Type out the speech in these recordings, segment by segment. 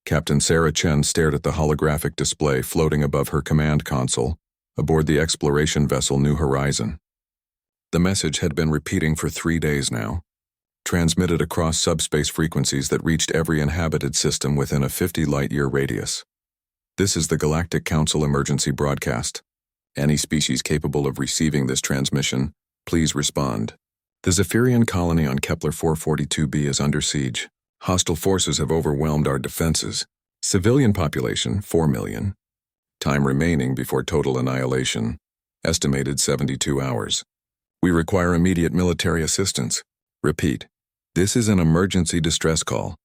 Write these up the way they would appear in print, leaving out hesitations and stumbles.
Captain Sarah Chen stared at the holographic display floating above her command console, aboard the exploration vessel New Horizon. The message had been repeating for 3 days now, transmitted across subspace frequencies that reached every inhabited system within a 50 light-year radius. This is the Galactic Council emergency broadcast. Any species capable of receiving this transmission, please respond. The Zephyrian colony on Kepler 442b is under siege. Hostile forces have overwhelmed our defenses. Civilian population, 4 million. Time remaining before total annihilation, estimated 72 hours. We require immediate military assistance. Repeat, this is an emergency distress call.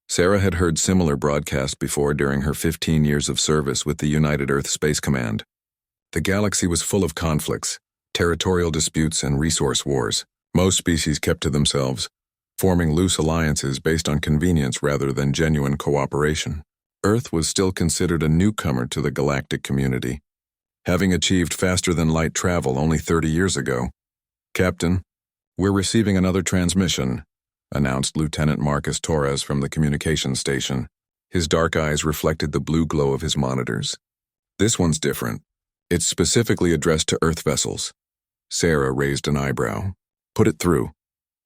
Sarah had heard similar broadcasts before during her 15 years of service with the United Earth Space Command. The galaxy was full of conflicts, territorial disputes, and resource wars. Most species kept to themselves, forming loose alliances based on convenience rather than genuine cooperation. Earth was still considered a newcomer to the galactic community, having achieved faster-than-light travel only 30 years ago. "Captain, we're receiving another transmission," announced Lieutenant Marcus Torres from the communications station. His dark eyes reflected the blue glow of his monitors. "This one's different. It's specifically addressed to Earth vessels." Sarah raised an eyebrow. "Put it through."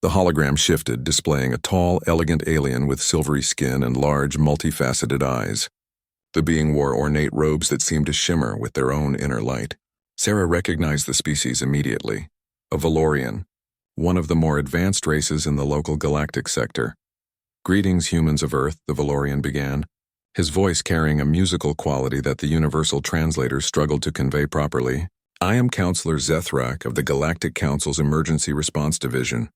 The hologram shifted, displaying a tall, elegant alien with silvery skin and large, multifaceted eyes. The being wore ornate robes that seemed to shimmer with their own inner light. Sarah recognized the species immediately. A Valorian, one of the more advanced races in the local galactic sector. "Greetings, humans of Earth," the Valorian began, his voice carrying a musical quality that the universal translators struggled to convey properly. "I am Counselor Zethrak of the Galactic Council's Emergency Response Division.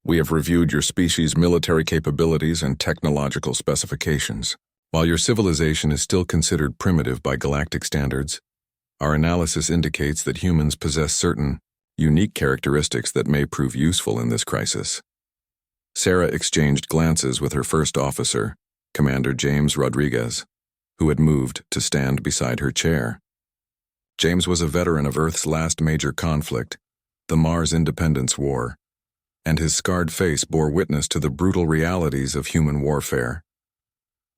We have reviewed your species' military capabilities and technological specifications. While your civilization is still considered primitive by galactic standards, our analysis indicates that humans possess certain, unique characteristics that may prove useful in this crisis." Sarah exchanged glances with her first officer, Commander James Rodriguez, who had moved to stand beside her chair. James was a veteran of Earth's last major conflict, the Mars Independence War, and his scarred face bore witness to the brutal realities of human warfare.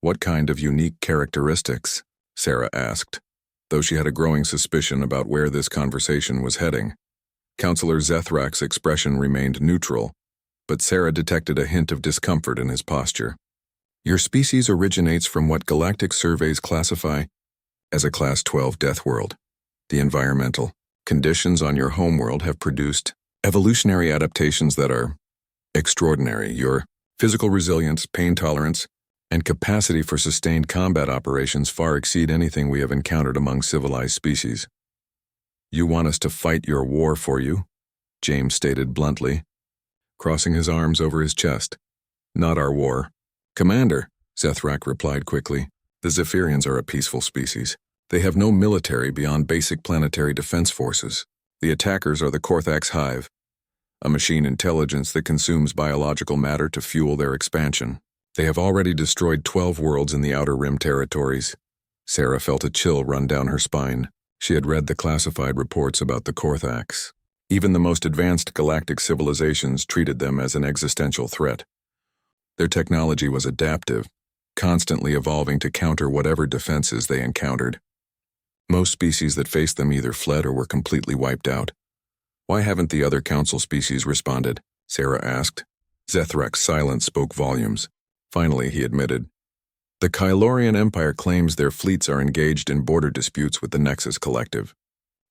"What kind of unique characteristics?" Sarah asked, though she had a growing suspicion about where this conversation was heading. Counselor Zethrak's expression remained neutral, but Sarah detected a hint of discomfort in his posture. "Your species originates from what galactic surveys classify as a Class 12 death world. The environmental conditions on your homeworld have produced evolutionary adaptations that are extraordinary. Your physical resilience, pain tolerance, and capacity for sustained combat operations far exceed anything we have encountered among civilized species." "You want us to fight your war for you?" James stated bluntly, crossing his arms over his chest. "Not our war." "Commander," Zethrak replied quickly, "the Zephyrians are a peaceful species. They have no military beyond basic planetary defense forces. The attackers are the Korthax Hive, a machine intelligence that consumes biological matter to fuel their expansion. They have already destroyed 12 worlds in the Outer Rim territories." Sarah felt a chill run down her spine. She had read the classified reports about the Korthax. Even the most advanced galactic civilizations treated them as an existential threat. Their technology was adaptive, constantly evolving to counter whatever defenses they encountered. Most species that faced them either fled or were completely wiped out. "Why haven't the other council species responded?" Sarah asked. Zethrak's silence spoke volumes. Finally, he admitted, "The Kylorian Empire claims their fleets are engaged in border disputes with the Nexus Collective.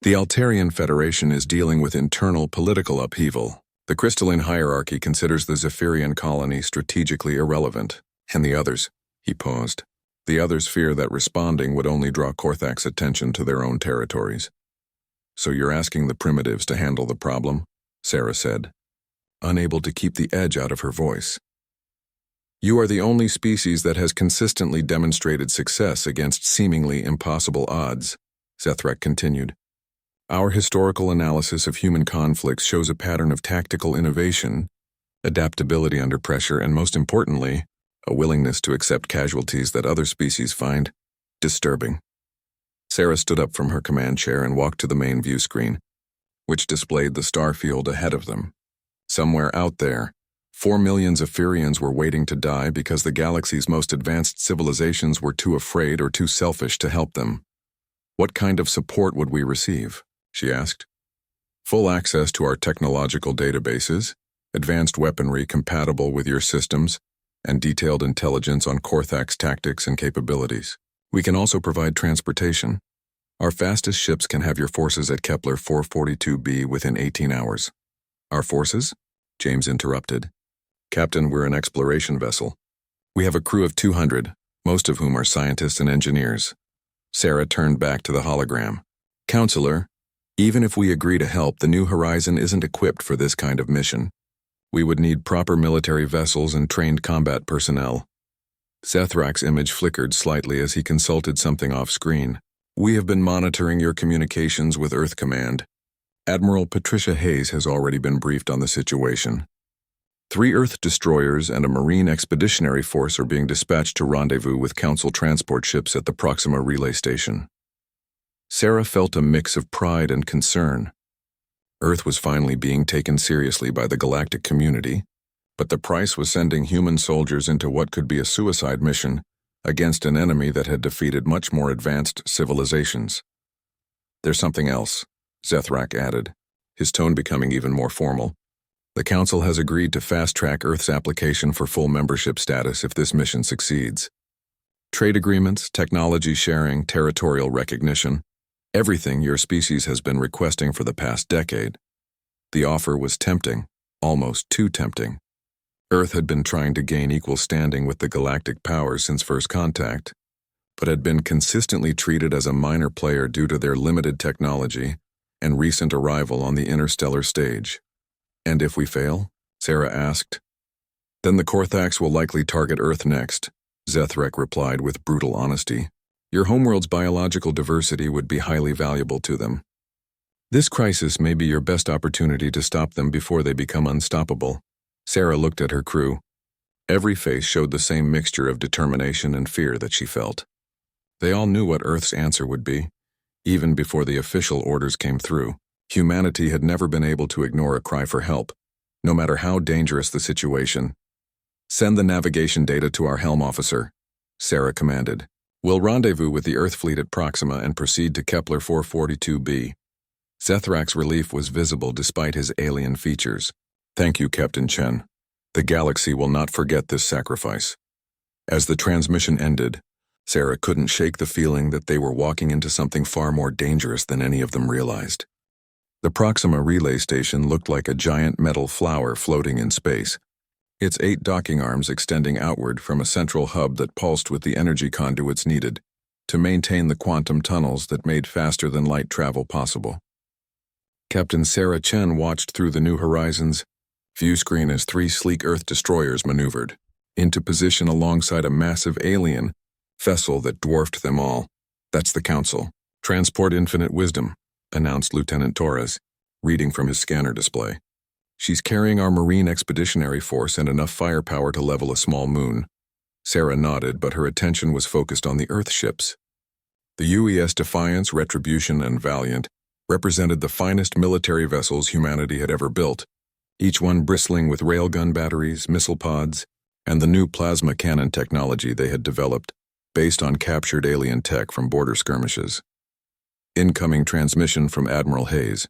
The Altarian Federation is dealing with internal political upheaval. The crystalline hierarchy considers the Zephyrian colony strategically irrelevant. And the others," he paused, "the others fear that responding would only draw Korthak's attention to their own territories." "So you're asking the primitives to handle the problem?" Sarah said, unable to keep the edge out of her voice. "You are the only species that has consistently demonstrated success against seemingly impossible odds," Zethrak continued. "Our historical analysis of human conflicts shows a pattern of tactical innovation, adaptability under pressure, and most importantly, a willingness to accept casualties that other species find disturbing." Sarah stood up from her command chair and walked to the main view screen, which displayed the star field ahead of them. Somewhere out there, 4 million Zephyrians were waiting to die because the galaxy's most advanced civilizations were too afraid or too selfish to help them. What kind of support would we receive? She asked. Full access to our technological databases, advanced weaponry compatible with your systems, and detailed intelligence on Korthak's tactics and capabilities. We can also provide transportation. Our fastest ships can have your forces at Kepler 442b within 18 hours. Our forces? James interrupted. Captain, we're an exploration vessel. We have a crew of 200, most of whom are scientists and engineers. Sarah turned back to the hologram. Counselor, even if we agree to help, the New Horizon isn't equipped for this kind of mission. We would need proper military vessels and trained combat personnel. Zethrak's image flickered slightly as he consulted something off-screen. We have been monitoring your communications with Earth Command. Admiral Patricia Hayes has already been briefed on the situation. 3 Earth destroyers and a Marine Expeditionary Force are being dispatched to rendezvous with Council transport ships at the Proxima Relay Station. Sarah felt a mix of pride and concern. Earth was finally being taken seriously by the galactic community, but the price was sending human soldiers into what could be a suicide mission against an enemy that had defeated much more advanced civilizations. There's something else, Zethrak added, his tone becoming even more formal. The Council has agreed to fast-track Earth's application for full membership status if this mission succeeds. Trade agreements, technology sharing, territorial recognition, everything your species has been requesting for the past decade. The offer was tempting, almost too tempting. Earth had been trying to gain equal standing with the galactic powers since first contact, but had been consistently treated as a minor player due to their limited technology and recent arrival on the interstellar stage. And if we fail? Sarah asked. Then the Korthaks will likely target Earth next, Zethrak replied with brutal honesty. Your homeworld's biological diversity would be highly valuable to them. This crisis may be your best opportunity to stop them before they become unstoppable. Sarah looked at her crew. Every face showed the same mixture of determination and fear that she felt. They all knew what Earth's answer would be, even before the official orders came through. Humanity had never been able to ignore a cry for help, no matter how dangerous the situation. Send the navigation data to our helm officer, Sarah commanded. We'll rendezvous with the Earth fleet at Proxima and proceed to Kepler 442b. Zethrak's relief was visible despite his alien features. Thank you, Captain Chen. The galaxy will not forget this sacrifice. As the transmission ended, Sarah couldn't shake the feeling that they were walking into something far more dangerous than any of them realized. The Proxima relay station looked like a giant metal flower floating in space, its 8 docking arms extending outward from a central hub that pulsed with the energy conduits needed to maintain the quantum tunnels that made faster-than-light travel possible. Captain Sarah Chen watched through the New Horizons view screen as 3 sleek Earth destroyers maneuvered into position alongside a massive alien vessel that dwarfed them all. That's the Council. Transport Infinite Wisdom, announced Lieutenant Torres, reading from his scanner display. She's carrying our Marine Expeditionary Force and enough firepower to level a small moon. Sarah nodded, but her attention was focused on the Earth ships. The UES Defiance, Retribution, and Valiant represented the finest military vessels humanity had ever built, each one bristling with railgun batteries, missile pods, and the new plasma cannon technology they had developed, based on captured alien tech from border skirmishes. Incoming transmission from Admiral Hayes,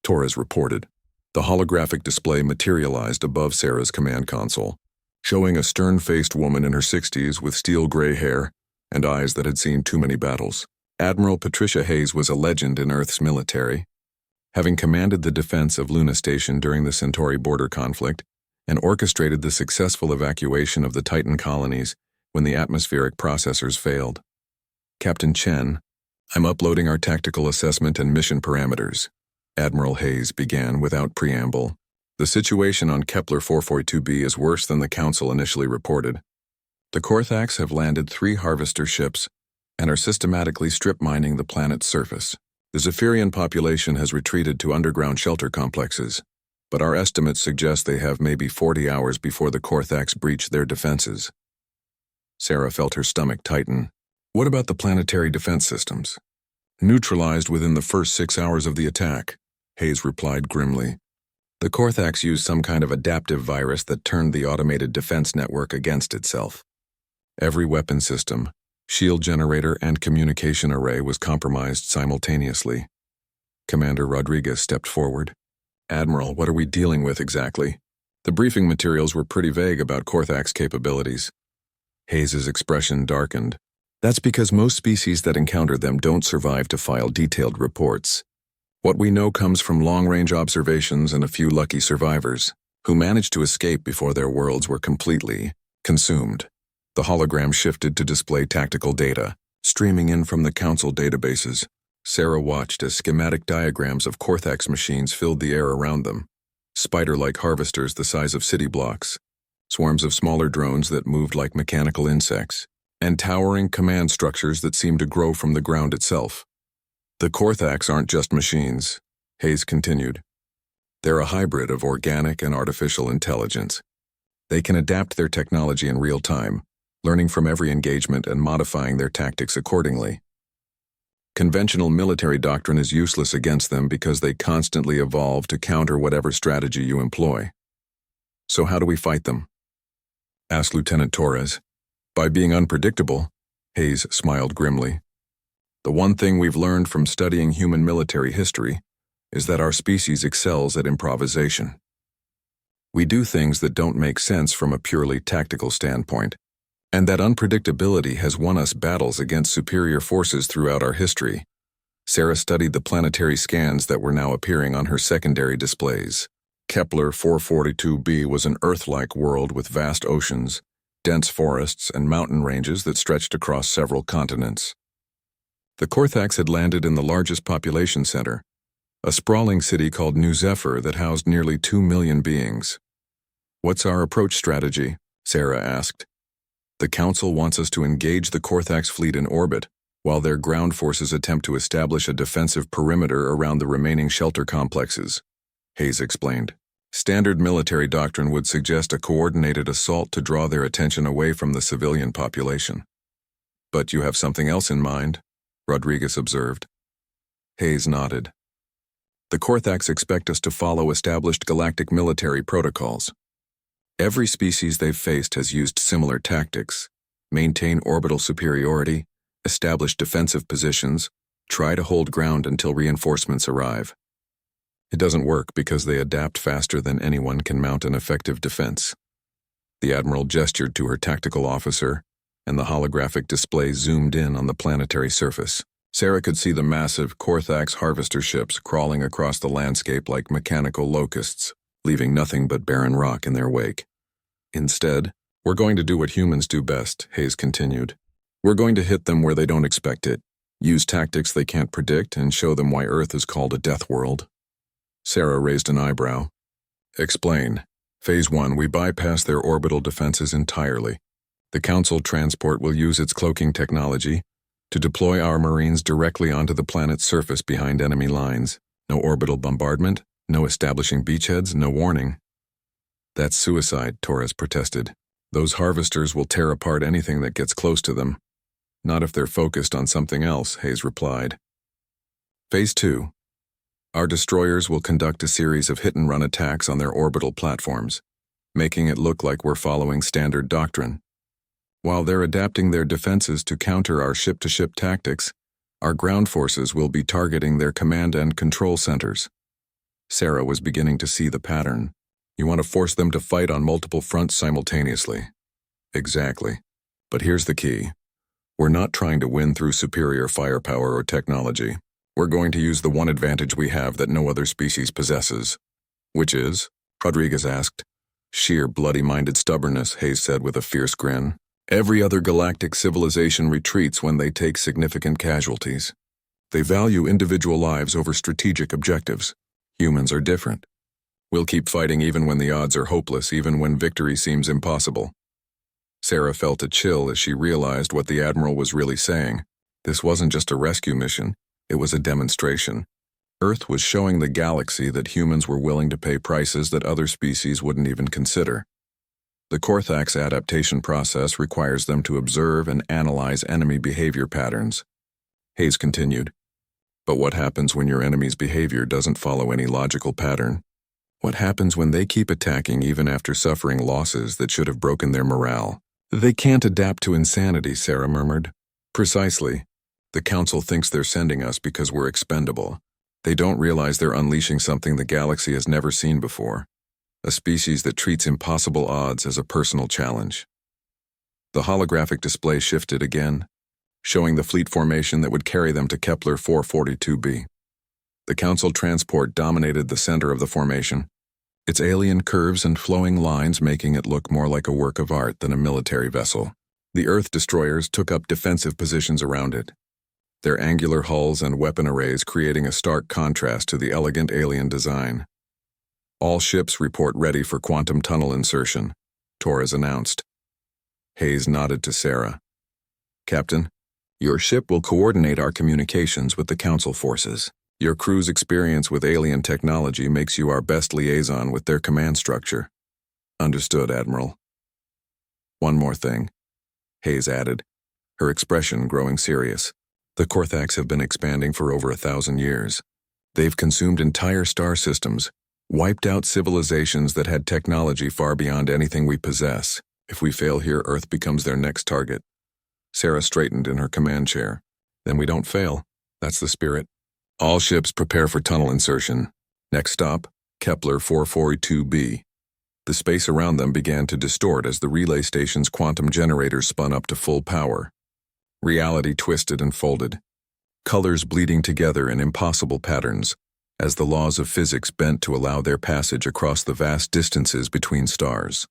Torres reported. The holographic display materialized above Sarah's command console, showing a stern-faced woman in her 60s with steel-gray hair and eyes that had seen too many battles. Admiral Patricia Hayes was a legend in Earth's military, having commanded the defense of Luna Station during the Centauri border conflict and orchestrated the successful evacuation of the Titan colonies when the atmospheric processors failed. Captain Chen, I'm uploading our tactical assessment and mission parameters, Admiral Hayes began without preamble. The situation on Kepler 442b is worse than the Council initially reported. The Korthaks have landed 3 harvester ships and are systematically strip mining the planet's surface. The Zephyrian population has retreated to underground shelter complexes, but our estimates suggest they have maybe 40 hours before the Korthaks breach their defenses. Sarah felt her stomach tighten. What about the planetary defense systems? Neutralized within the first 6 hours of the attack, Hayes replied grimly. The Korthax used some kind of adaptive virus that turned the automated defense network against itself. Every weapon system, shield generator, and communication array was compromised simultaneously. Commander Rodriguez stepped forward. "Admiral, what are we dealing with exactly?" The briefing materials were pretty vague about Korthax capabilities. Hayes's expression darkened. "That's because most species that encounter them don't survive to file detailed reports. What we know comes from long-range observations and a few lucky survivors, who managed to escape before their worlds were completely consumed." The hologram shifted to display tactical data, streaming in from the Council databases. Sarah watched as schematic diagrams of Korthax machines filled the air around them. Spider-like harvesters the size of city blocks, swarms of smaller drones that moved like mechanical insects, and towering command structures that seemed to grow from the ground itself. "The Korthax aren't just machines," Hayes continued. "They're a hybrid of organic and artificial intelligence. They can adapt their technology in real time, learning from every engagement and modifying their tactics accordingly. Conventional military doctrine is useless against them because they constantly evolve to counter whatever strategy you employ." "So how do we fight them?" asked Lieutenant Torres. "By being unpredictable," Hayes smiled grimly. "The one thing we've learned from studying human military history is that our species excels at improvisation. We do things that don't make sense from a purely tactical standpoint, and that unpredictability has won us battles against superior forces throughout our history." Sarah studied the planetary scans that were now appearing on her secondary displays. Kepler 442b was an Earth-like world with vast oceans, dense forests, and mountain ranges that stretched across several continents. The Korthax had landed in the largest population center, a sprawling city called New Zephyr that housed nearly 2 million beings. "What's our approach strategy?" Sarah asked. "The Council wants us to engage the Korthax fleet in orbit, while their ground forces attempt to establish a defensive perimeter around the remaining shelter complexes," Hayes explained. "Standard military doctrine would suggest a coordinated assault to draw their attention away from the civilian population." "But you have something else in mind," Rodriguez observed. Hayes nodded. "The Korthax expect us to follow established galactic military protocols. Every species they've faced has used similar tactics: maintain orbital superiority, establish defensive positions, try to hold ground until reinforcements arrive. It doesn't work because they adapt faster than anyone can mount an effective defense." The Admiral gestured to her tactical officer, and the holographic display zoomed in on the planetary surface. Sarah could see the massive Korthax harvester ships crawling across the landscape like mechanical locusts, leaving nothing but barren rock in their wake. "Instead, we're going to do what humans do best," Hayes continued. "We're going to hit them where they don't expect it, use tactics they can't predict, and show them why Earth is called a death world." Sarah raised an eyebrow. "Explain." "Phase 1, we bypass their orbital defenses entirely. The Council transport will use its cloaking technology to deploy our Marines directly onto the planet's surface behind enemy lines. No orbital bombardment, no establishing beachheads, no warning." "That's suicide," Torres protested. "Those harvesters will tear apart anything that gets close to them." "Not if they're focused on something else," Hayes replied. Phase 2. Our destroyers will conduct a series of hit-and-run attacks on their orbital platforms, making it look like we're following standard doctrine. While they're adapting their defenses to counter our ship-to-ship tactics, our ground forces will be targeting their command and control centers." Sarah was beginning to see the pattern. "You want to force them to fight on multiple fronts simultaneously." "Exactly. But here's the key. We're not trying to win through superior firepower or technology. We're going to use the one advantage we have that no other species possesses." "Which is?" Rodriguez asked. "Sheer bloody-minded stubbornness," Hayes said with a fierce grin. "Every other galactic civilization retreats when they take significant casualties. They value individual lives over strategic objectives. Humans are different. We'll keep fighting even when the odds are hopeless, even when victory seems impossible." Sarah felt a chill as she realized what the Admiral was really saying. This wasn't just a rescue mission, it was a demonstration. Earth was showing the galaxy that humans were willing to pay prices that other species wouldn't even consider. The Korthax adaptation process requires them to observe and analyze enemy behavior patterns. Hayes continued. "But what happens when your enemy's behavior doesn't follow any logical pattern? What happens when they keep attacking even after suffering losses that should have broken their morale? They can't adapt to insanity, Sarah murmured. Precisely. The Council thinks they're sending us because we're expendable. They don't realize they're unleashing something the galaxy has never seen before. A species that treats impossible odds as a personal challenge. The holographic display shifted again, showing the fleet formation that would carry them to Kepler 442b. The Council transport dominated the center of the formation, its alien curves and flowing lines making it look more like a work of art than a military vessel. The Earth destroyers took up defensive positions around it, their angular hulls and weapon arrays creating a stark contrast to the elegant alien design. All ships report ready for quantum tunnel insertion, Torres announced. Hayes nodded to Sarah. Captain, your ship will coordinate our communications with the Council forces. Your crew's experience with alien technology makes you our best liaison with their command structure. Understood, Admiral. One more thing, Hayes added, her expression growing serious. The Korthax have been expanding for over 1,000 years. They've consumed entire star systems, wiped out civilizations that had technology far beyond anything we possess. If we fail here, Earth becomes their next target. Sarah straightened in her command chair. Then we don't fail. That's the spirit. All ships prepare for tunnel insertion. Next stop, Kepler 442b. The space around them began to distort as the relay station's quantum generators spun up to full power. Reality twisted and folded, colors bleeding together in impossible patterns, as the laws of physics bent to allow their passage across the vast distances between stars.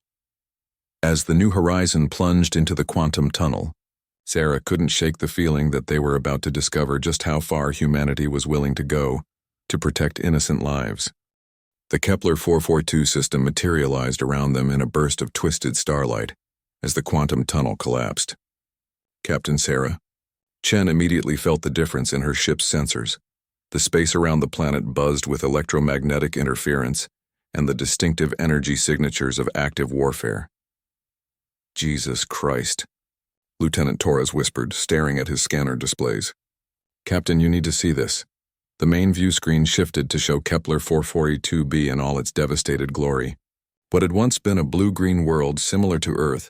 As the new horizon plunged into the quantum tunnel, Sarah couldn't shake the feeling that they were about to discover just how far humanity was willing to go to protect innocent lives. The Kepler 442 system materialized around them in a burst of twisted starlight as the quantum tunnel collapsed. Captain Sarah. Chen immediately felt the difference in her ship's sensors. The space around the planet buzzed with electromagnetic interference and the distinctive energy signatures of active warfare. Jesus Christ, Lieutenant Torres whispered, staring at his scanner displays. Captain, you need to see this. The main view screen shifted to show Kepler 442b in all its devastated glory. What had once been a blue-green world similar to Earth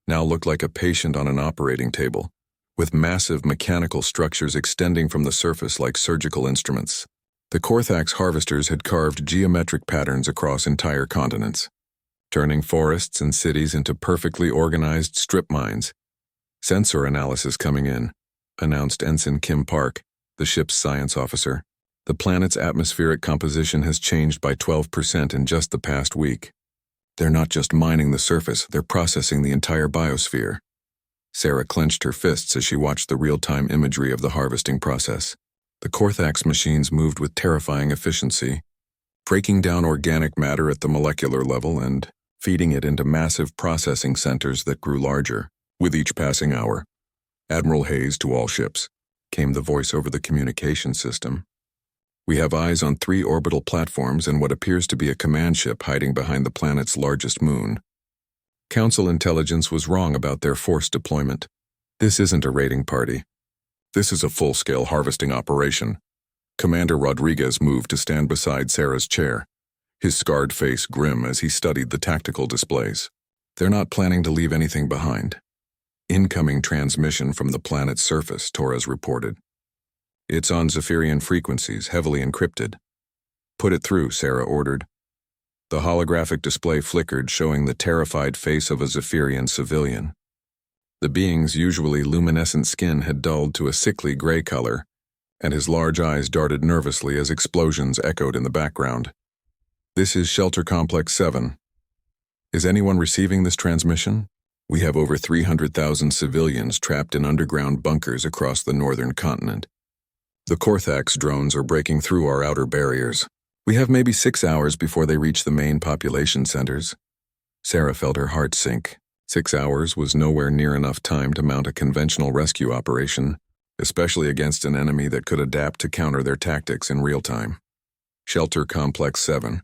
now looked like a patient on an operating table, with massive mechanical structures extending from the surface like surgical instruments. The Korthax harvesters had carved geometric patterns across entire continents, turning forests and cities into perfectly organized strip mines. Sensor analysis coming in, announced Ensign Kim Park, the ship's science officer. The planet's atmospheric composition has changed by 12% in just the past week. They're not just mining the surface, they're processing the entire biosphere. Sarah clenched her fists as she watched the real-time imagery of the harvesting process. The Korthax machines moved with terrifying efficiency, breaking down organic matter at the molecular level and feeding it into massive processing centers that grew larger. With each passing hour, Admiral Hayes to all ships, came the voice over the communication system. We have eyes on 3 orbital platforms and what appears to be a command ship hiding behind the planet's largest moon. Council intelligence was wrong about their force deployment. This isn't a raiding party. This is a full-scale harvesting operation. Commander Rodriguez moved to stand beside Sarah's chair, his scarred face grim as he studied the tactical displays. They're not planning to leave anything behind. Incoming transmission from the planet's surface, Torres reported. It's on Zephyrian frequencies, heavily encrypted. Put it through, Sarah ordered. The holographic display flickered, showing the terrified face of a Zephyrian civilian. The being's usually luminescent skin had dulled to a sickly gray color, and his large eyes darted nervously as explosions echoed in the background. This is Shelter Complex 7. Is anyone receiving this transmission? We have over 300,000 civilians trapped in underground bunkers across the northern continent. The Korthax drones are breaking through our outer barriers. We have maybe 6 hours before they reach the main population centers. Sarah felt her heart sink. 6 hours was nowhere near enough time to mount a conventional rescue operation, especially against an enemy that could adapt to counter their tactics in real time. Shelter Complex 7.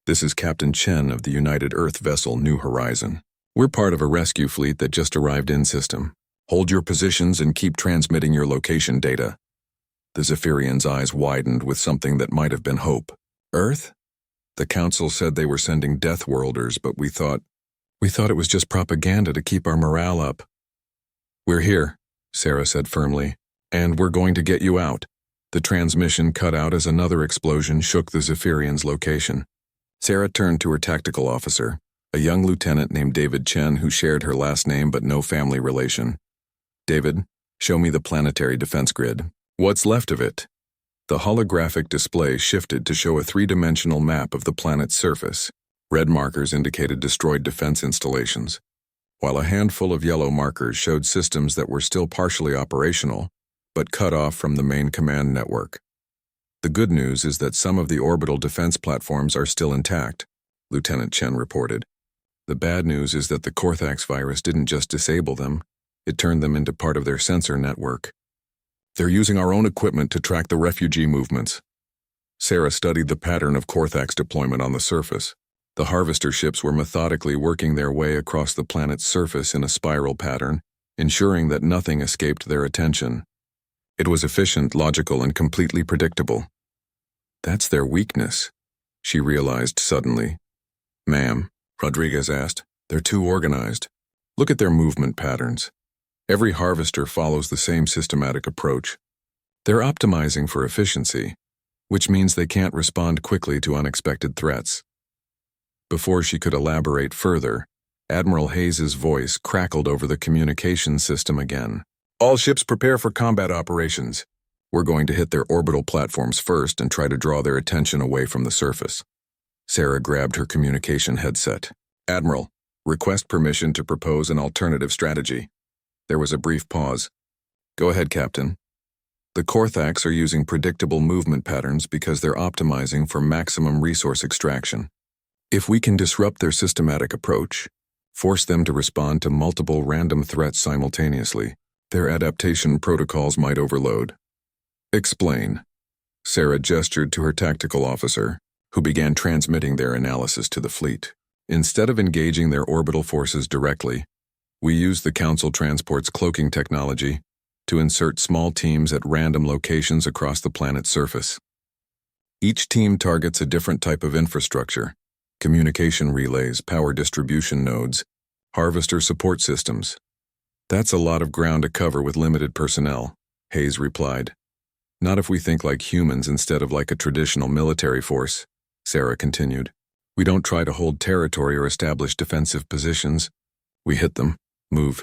This is Captain Chen of the United Earth vessel New Horizon. We're part of a rescue fleet that just arrived in system. Hold your positions and keep transmitting your location data. The Zephyrian's eyes widened with something that might have been hope. Earth? The council said they were sending Deathworlders, but we thought it was just propaganda to keep our morale up. We're here, Sarah said firmly, and we're going to get you out. The transmission cut out as another explosion shook the Zephyrian's location. Sarah turned to her tactical officer, a young lieutenant named David Chen who shared her last name but no family relation. David, show me the planetary defense grid. What's left of it? The holographic display shifted to show a three-dimensional map of the planet's surface. Red markers indicated destroyed defense installations, while a handful of yellow markers showed systems that were still partially operational, but cut off from the main command network. The good news is that some of the orbital defense platforms are still intact, Lieutenant Chen reported. The bad news is that the Corthax virus didn't just disable them, it turned them into part of their sensor network. They're using our own equipment to track the refugee movements. Sarah studied the pattern of Corthax deployment on the surface. The harvester ships were methodically working their way across the planet's surface in a spiral pattern, ensuring that nothing escaped their attention. It was efficient, logical, and completely predictable. That's their weakness, she realized suddenly. Ma'am, Rodriguez asked, they're too organized. Look at their movement patterns. Every harvester follows the same systematic approach. They're optimizing for efficiency, which means they can't respond quickly to unexpected threats. Before she could elaborate further, Admiral Hayes's voice crackled over the communication system again. All ships prepare for combat operations. We're going to hit their orbital platforms first and try to draw their attention away from the surface. Sarah grabbed her communication headset. Admiral, request permission to propose an alternative strategy. There was a brief pause. Go ahead, Captain. The Corthax are using predictable movement patterns because they're optimizing for maximum resource extraction. If we can disrupt their systematic approach, force them to respond to multiple random threats simultaneously, their adaptation protocols might overload. Explain. Sarah gestured to her tactical officer, who began transmitting their analysis to the fleet. Instead of engaging their orbital forces directly, we use the Council Transport's cloaking technology to insert small teams at random locations across the planet's surface. Each team targets a different type of infrastructure: communication relays, power distribution nodes, harvester support systems. That's a lot of ground to cover with limited personnel, Hayes replied. Not if we think like humans instead of like a traditional military force, Sarah continued. We don't try to hold territory or establish defensive positions. We hit them,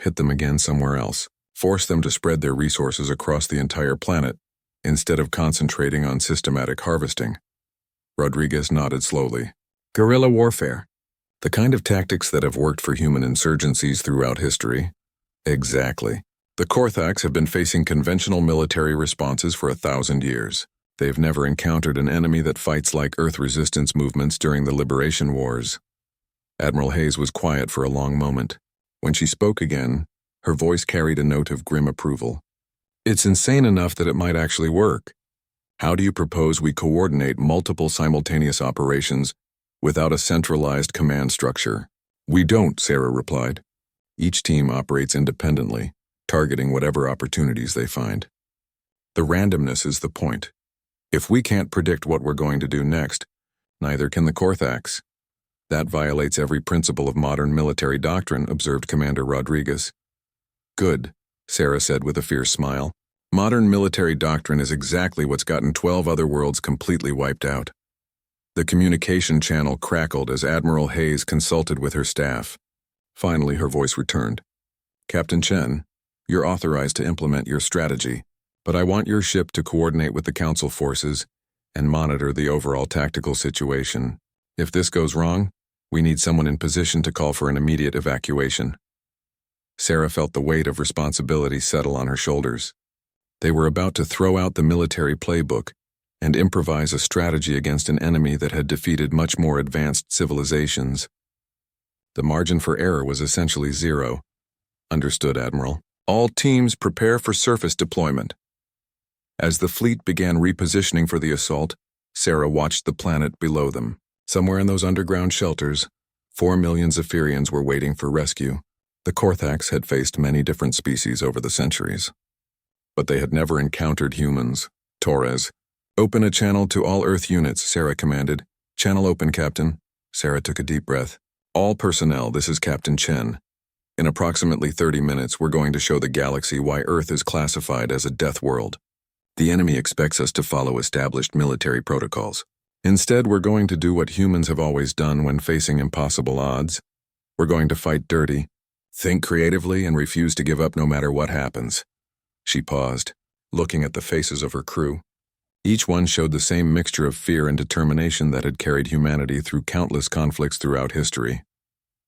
hit them again somewhere else, force them to spread their resources across the entire planet, instead of concentrating on systematic harvesting. Rodriguez nodded slowly. Guerrilla warfare. The kind of tactics that have worked for human insurgencies throughout history. Exactly. The Corthax have been facing conventional military responses for 1,000 years. They've never encountered an enemy that fights like Earth resistance movements during the Liberation Wars. Admiral Hayes was quiet for a long moment. When she spoke again, her voice carried a note of grim approval. It's insane enough that it might actually work. How do you propose we coordinate multiple simultaneous operations without a centralized command structure? We don't, Sarah replied. Each team operates independently, targeting whatever opportunities they find. The randomness is the point. If we can't predict what we're going to do next, neither can the Corthax. That violates every principle of modern military doctrine, observed Commander Rodriguez. Good, Sarah said with a fierce smile. Modern military doctrine is exactly what's gotten 12 other worlds completely wiped out. The communication channel crackled as Admiral Hayes consulted with her staff. Finally, her voice returned. Captain Chen, you're authorized to implement your strategy, but I want your ship to coordinate with the Council forces and monitor the overall tactical situation. If this goes wrong, we need someone in position to call for an immediate evacuation. Sarah felt the weight of responsibility settle on her shoulders. They were about to throw out the military playbook and improvise a strategy against an enemy that had defeated much more advanced civilizations. The margin for error was essentially zero. Understood, Admiral. All teams prepare for surface deployment. As the fleet began repositioning for the assault, Sarah watched the planet below them. Somewhere in those underground shelters, 4 million Zephyrians were waiting for rescue. The Corthax had faced many different species over the centuries, but they had never encountered humans. Torres, open a channel to all Earth units, Sarah commanded. Channel open, Captain. Sarah took a deep breath. All personnel, this is Captain Chen. In approximately 30 minutes, we're going to show the galaxy why Earth is classified as a death world. The enemy expects us to follow established military protocols. Instead, we're going to do what humans have always done when facing impossible odds. We're going to fight dirty, think creatively, and refuse to give up no matter what happens. She paused, looking at the faces of her crew. Each one showed the same mixture of fear and determination that had carried humanity through countless conflicts throughout history.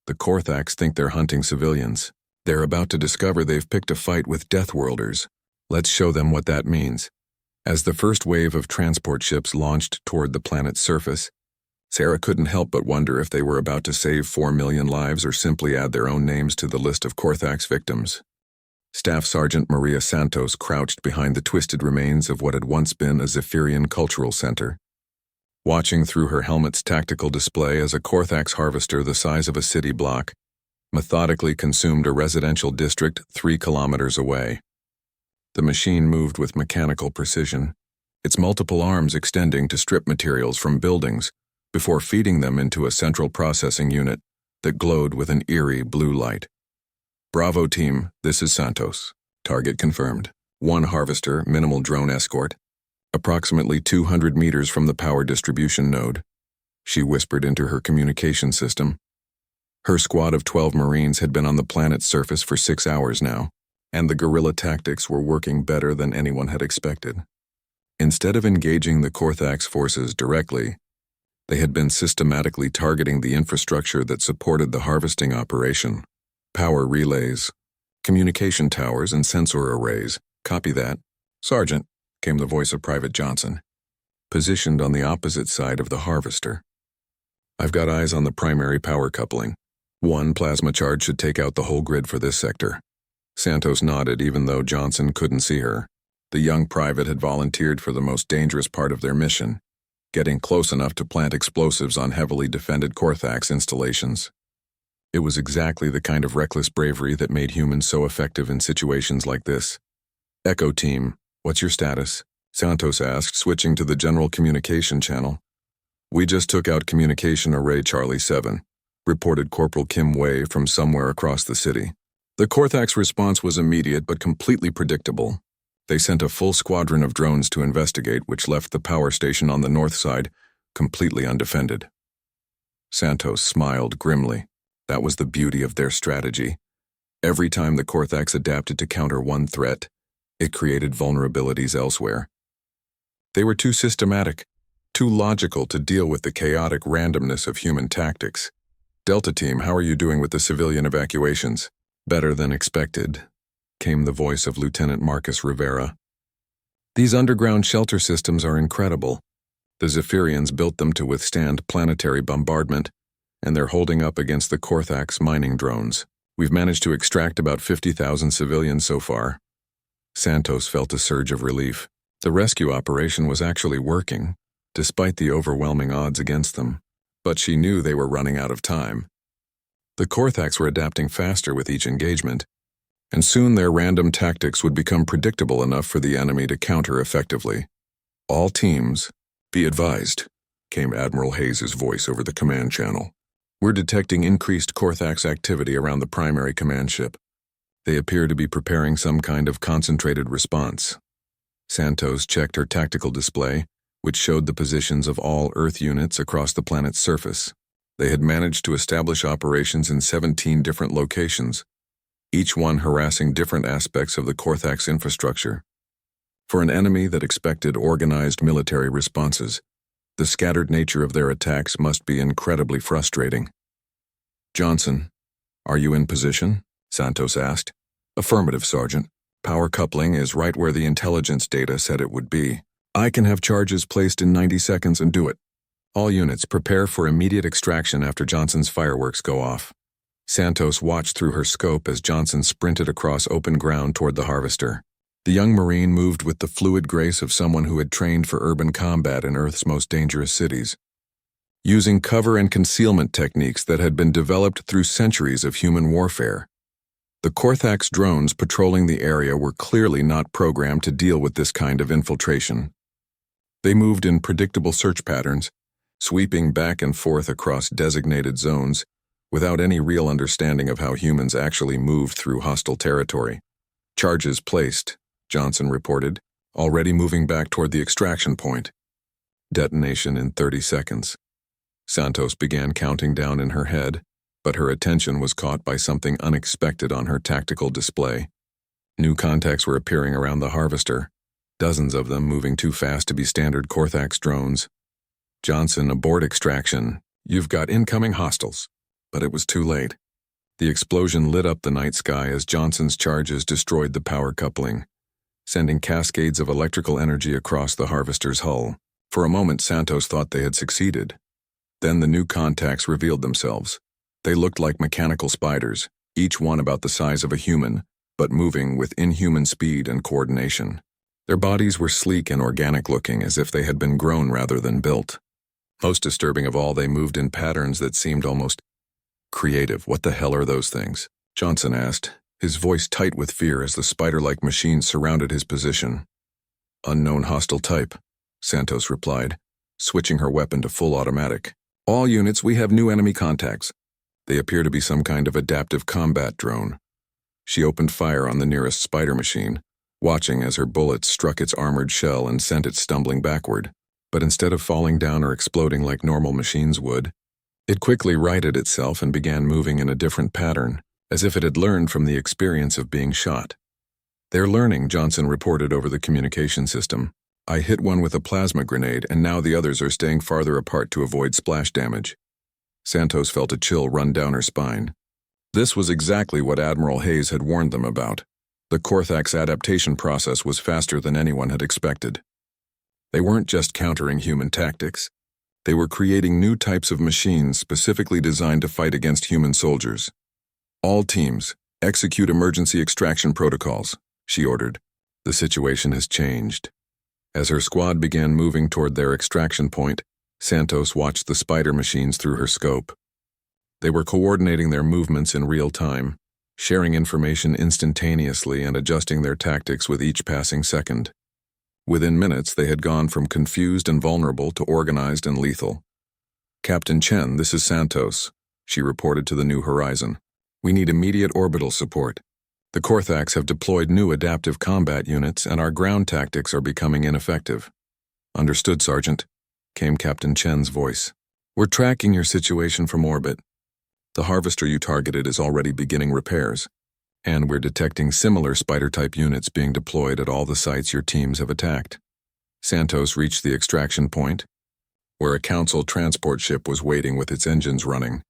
The Korthax think they're hunting civilians. They're about to discover they've picked a fight with Deathworlders. Let's show them what that means. As the first wave of transport ships launched toward the planet's surface, Sarah couldn't help but wonder if they were about to save 4 million lives or simply add their own names to the list of Korthax victims. Staff Sergeant Maria Santos crouched behind the twisted remains of what had once been a Zephyrian cultural center. Watching through her helmet's tactical display as a Korthax harvester the size of a city block methodically consumed a residential district 3 kilometers away. The machine moved with mechanical precision, its multiple arms extending to strip materials from buildings before feeding them into a central processing unit that glowed with an eerie blue light. Bravo team, this is Santos. Target confirmed. 1 harvester, minimal drone escort. Approximately 200 meters from the power distribution node. She whispered into her communication system. Her squad of 12 Marines had been on the planet's surface for 6 hours now, and the guerrilla tactics were working better than anyone had expected. Instead of engaging the Korthax forces directly, they had been systematically targeting the infrastructure that supported the harvesting operation. Power relays, communication towers, and sensor arrays. Copy that. Sergeant, came the voice of Private Johnson, positioned on the opposite side of the harvester. I've got eyes on the primary power coupling. 1 plasma charge should take out the whole grid for this sector. Santos nodded even though Johnson couldn't see her. The young private had volunteered for the most dangerous part of their mission, getting close enough to plant explosives on heavily defended Korthax installations. It was exactly the kind of reckless bravery that made humans so effective in situations like this. Echo team, what's your status? Santos asked, switching to the general communication channel. We just took out communication array Charlie 7, reported Corporal Kim Wei from somewhere across the city. The Korthax response was immediate but completely predictable. They sent a full squadron of drones to investigate, which left the power station on the north side completely undefended. Santos smiled grimly. That was the beauty of their strategy. Every time the Korthax adapted to counter one threat, it created vulnerabilities elsewhere. They were too systematic, too logical to deal with the chaotic randomness of human tactics. Delta Team, how are you doing with the civilian evacuations? Better than expected, came the voice of Lieutenant Marcus Rivera. These underground shelter systems are incredible. The Zephyrians built them to withstand planetary bombardment, and they're holding up against the Korthax mining drones. We've managed to extract about 50,000 civilians so far. Santos felt a surge of relief. The rescue operation was actually working, despite the overwhelming odds against them. But she knew they were running out of time. The Korthax were adapting faster with each engagement, and soon their random tactics would become predictable enough for the enemy to counter effectively. All teams, be advised, came Admiral Hayes' voice over the command channel. We're detecting increased Korthax activity around the primary command ship. They appear to be preparing some kind of concentrated response. Santos checked her tactical display, which showed the positions of all Earth units across the planet's surface. They had managed to establish operations in 17 different locations, each one harassing different aspects of the Korthax infrastructure. For an enemy that expected organized military responses, the scattered nature of their attacks must be incredibly frustrating. Johnson, are you in position? Santos asked. Affirmative, Sergeant. Power coupling is right where the intelligence data said it would be. I can have charges placed in 90 seconds and do it. All units prepare for immediate extraction after Johnson's fireworks go off. Santos watched through her scope as Johnson sprinted across open ground toward the harvester. The young Marine moved with the fluid grace of someone who had trained for urban combat in Earth's most dangerous cities, using cover and concealment techniques that had been developed through centuries of human warfare. The Korthax drones patrolling the area were clearly not programmed to deal with this kind of infiltration. They moved in predictable search patterns, sweeping back and forth across designated zones without any real understanding of how humans actually moved through hostile territory. Charges placed, Johnson reported, already moving back toward the extraction point. Detonation in 30 seconds. Santos began counting down in her head, but her attention was caught by something unexpected on her tactical display. New contacts were appearing around the harvester, dozens of them moving too fast to be standard Korthax drones. Johnson, abort extraction. You've got incoming hostiles. But it was too late. The explosion lit up the night sky as Johnson's charges destroyed the power coupling, sending cascades of electrical energy across the harvester's hull. For a moment, Santos thought they had succeeded. Then the new contacts revealed themselves. They looked like mechanical spiders, each one about the size of a human, but moving with inhuman speed and coordination. Their bodies were sleek and organic-looking, as if they had been grown rather than built. Most disturbing of all, they moved in patterns that seemed almost creative. What the hell are those things? Johnson asked, his voice tight with fear as the spider-like machines surrounded his position. Unknown hostile type, Santos replied, switching her weapon to full automatic. All units, we have new enemy contacts. They appear to be some kind of adaptive combat drone. She opened fire on the nearest spider machine, watching as her bullets struck its armored shell and sent it stumbling backward. But instead of falling down or exploding like normal machines would, it quickly righted itself and began moving in a different pattern, as if it had learned from the experience of being shot. They're learning, Johnson reported over the communication system. I hit one with a plasma grenade, and now the others are staying farther apart to avoid splash damage. Santos felt a chill run down her spine. This was exactly what Admiral Hayes had warned them about. The Korthax adaptation process was faster than anyone had expected. They weren't just countering human tactics. They were creating new types of machines specifically designed to fight against human soldiers. All teams, execute emergency extraction protocols, she ordered. The situation has changed. As her squad began moving toward their extraction point, Santos watched the spider machines through her scope. They were coordinating their movements in real time, sharing information instantaneously and adjusting their tactics with each passing second. Within minutes, they had gone from confused and vulnerable to organized and lethal. Captain Chen, this is Santos, she reported to the New Horizon. We need immediate orbital support. The Korthax have deployed new adaptive combat units, and our ground tactics are becoming ineffective. Understood, Sergeant, came Captain Chen's voice. We're tracking your situation from orbit. The harvester you targeted is already beginning repairs, and we're detecting similar spider-type units being deployed at all the sites your teams have attacked. Santos reached the extraction point, where a Council transport ship was waiting with its engines running.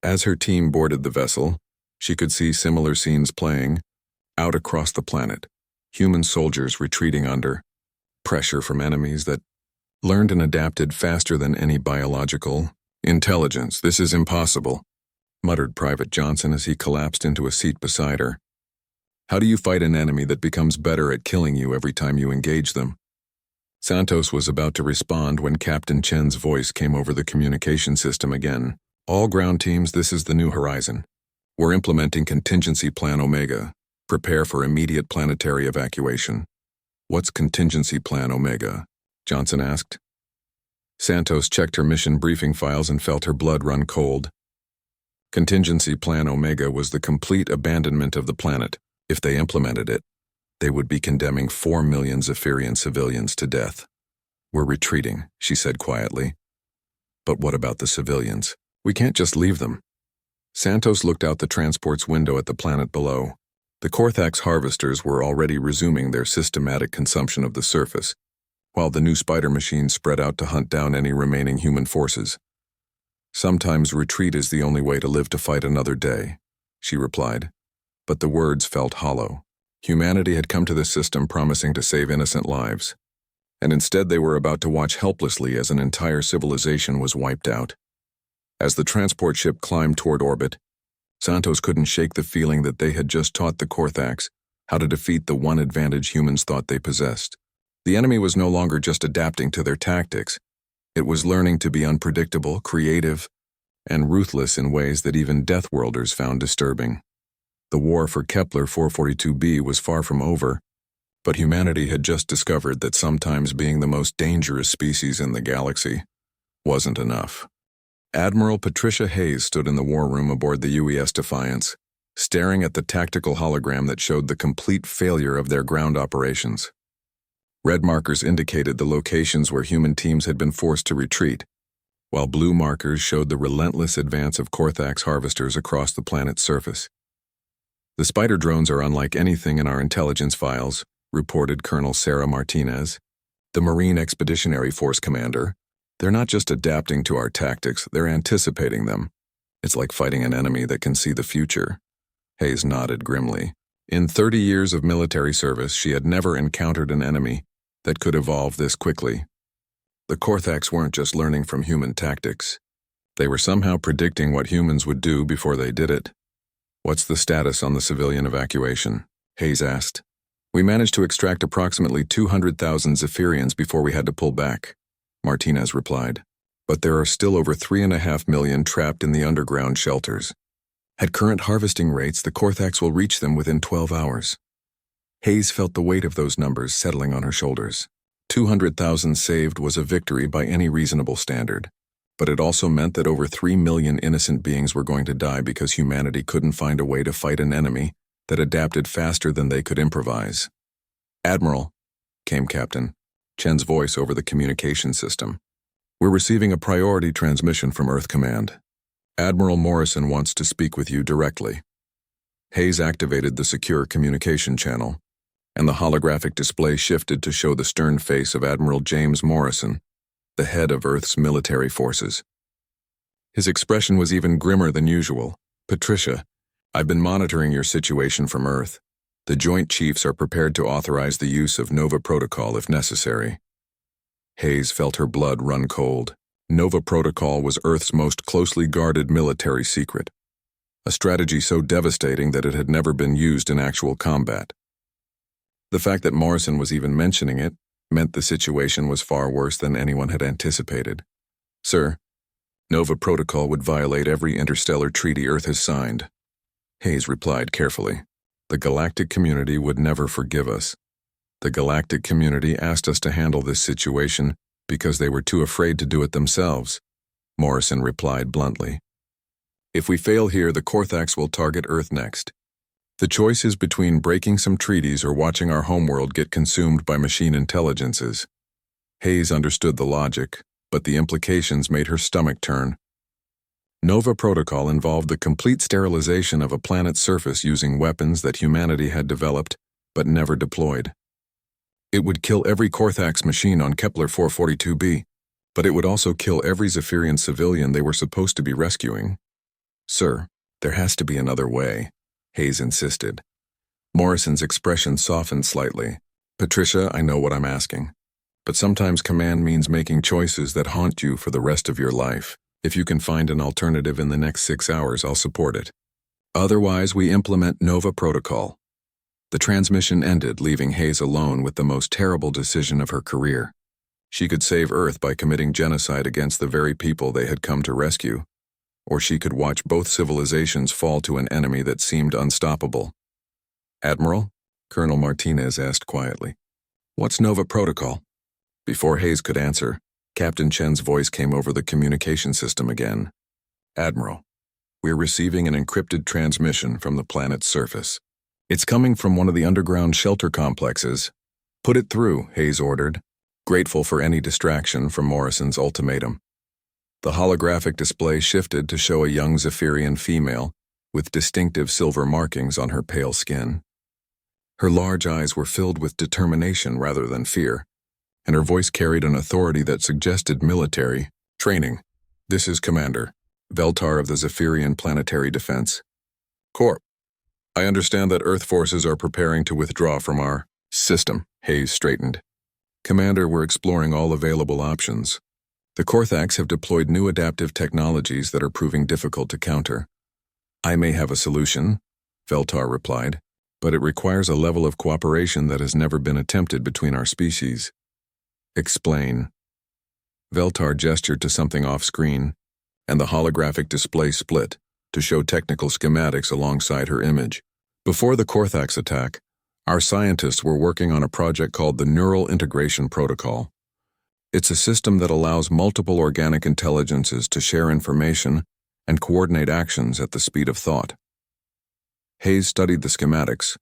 As her team boarded the vessel, she could see similar scenes playing out across the planet, human soldiers retreating under pressure from enemies that learned and adapted faster than any biological intelligence. This is impossible, muttered Private Johnson as he collapsed into a seat beside her. How do you fight an enemy that becomes better at killing you every time you engage them? Santos was about to respond when Captain Chen's voice came over the communication system again. All ground teams, this is the New Horizon. We're implementing Contingency Plan Omega. Prepare for immediate planetary evacuation. What's Contingency Plan Omega? Johnson asked. Santos checked her mission briefing files and felt her blood run cold. Contingency Plan Omega was the complete abandonment of the planet. If they implemented it, they would be condemning 4 million Zephyrian civilians to death. We're retreating, she said quietly. But what about the civilians? We can't just leave them. Santos looked out the transport's window at the planet below. The Korthax harvesters were already resuming their systematic consumption of the surface, while the new spider machines spread out to hunt down any remaining human forces. Sometimes retreat is the only way to live to fight another day, she replied. But the words felt hollow. Humanity had come to this system promising to save innocent lives, and instead they were about to watch helplessly as an entire civilization was wiped out. As the transport ship climbed toward orbit, Santos couldn't shake the feeling that they had just taught the Korthax how to defeat the one advantage humans thought they possessed. The enemy was no longer just adapting to their tactics. It was learning to be unpredictable, creative, and ruthless in ways that even Deathworlders found disturbing. The war for Kepler 442b was far from over, but humanity had just discovered that sometimes being the most dangerous species in the galaxy wasn't enough. Admiral Patricia Hayes stood in the war room aboard the UES Defiance, staring at the tactical hologram that showed the complete failure of their ground operations. Red markers indicated the locations where human teams had been forced to retreat, while blue markers showed the relentless advance of Korthax harvesters across the planet's surface. "The spider drones are unlike anything in our intelligence files," reported Colonel Sarah Martinez, the Marine Expeditionary Force commander. "They're not just adapting to our tactics, they're anticipating them. It's like fighting an enemy that can see the future." Hayes nodded grimly. In 30 years of military service, she had never encountered an enemy that could evolve this quickly. The Korthax weren't just learning from human tactics. They were somehow predicting what humans would do before they did it. "What's the status on the civilian evacuation?" Hayes asked. "We managed to extract approximately 200,000 Zephyrians before we had to pull back," Martinez replied. "But there are still over 3.5 million trapped in the underground shelters. At current harvesting rates, the Korthax will reach them within 12 hours. Hayes felt the weight of those numbers settling on her shoulders. 200,000 saved was a victory by any reasonable standard, but it also meant that over 3 million innocent beings were going to die because humanity couldn't find a way to fight an enemy that adapted faster than they could improvise. "Admiral," came Captain Chen's voice over the communication system. "We're receiving a priority transmission from Earth Command. Admiral Morrison wants to speak with you directly." Hayes activated the secure communication channel, and the holographic display shifted to show the stern face of Admiral James Morrison, the head of Earth's military forces. His expression was even grimmer than usual. "Patricia, I've been monitoring your situation from Earth. The Joint Chiefs are prepared to authorize the use of Nova Protocol if necessary." Hayes felt her blood run cold. Nova Protocol was Earth's most closely guarded military secret, a strategy so devastating that it had never been used in actual combat. The fact that Morrison was even mentioning it meant the situation was far worse than anyone had anticipated. "Sir, Nova Protocol would violate every interstellar treaty Earth has signed," Hayes replied carefully. "The galactic community would never forgive us. The galactic community asked us to handle this situation because they were too afraid to do it themselves," Morrison replied bluntly. "If we fail here, the Korthax will target Earth next. The choice is between breaking some treaties or watching our homeworld get consumed by machine intelligences." Hayes understood the logic, but the implications made her stomach turn. Nova Protocol involved the complete sterilization of a planet's surface using weapons that humanity had developed but never deployed. It would kill every Korthax machine on Kepler 442b, but it would also kill every Zephyrian civilian they were supposed to be rescuing. "Sir, there has to be another way," Hayes insisted. Morrison's expression softened slightly. "Patricia, I know what I'm asking, but sometimes command means making choices that haunt you for the rest of your life. If you can find an alternative in the next 6 hours, I'll support it. Otherwise, we implement Nova Protocol." The transmission ended, leaving Hayes alone with the most terrible decision of her career. She could save Earth by committing genocide against the very people they had come to rescue, or she could watch both civilizations fall to an enemy that seemed unstoppable. "Admiral?" Colonel Martinez asked quietly. "What's Nova Protocol?" Before Hayes could answer, Captain Chen's voice came over the communication system again. "Admiral, we're receiving an encrypted transmission from the planet's surface. It's coming from one of the underground shelter complexes." "Put it through," Hayes ordered, grateful for any distraction from Morrison's ultimatum. The holographic display shifted to show a young Zephyrian female with distinctive silver markings on her pale skin. Her large eyes were filled with determination rather than fear, and her voice carried an authority that suggested military training. "This is Commander Veltar of the Zephyrian Planetary Defense Corps. I understand that Earth forces are preparing to withdraw from our system." Hayes straightened. "Commander, we're exploring all available options. The Korthax have deployed new adaptive technologies that are proving difficult to counter." "I may have a solution," Veltar replied, "but it requires a level of cooperation that has never been attempted between our species." "Explain." Veltar gestured to something off-screen, and the holographic display split to show technical schematics alongside her image. "Before the Korthax attack, our scientists were working on a project called the Neural Integration Protocol. It's a system that allows multiple organic intelligences to share information and coordinate actions at the speed of thought. Hayes studied the schematics,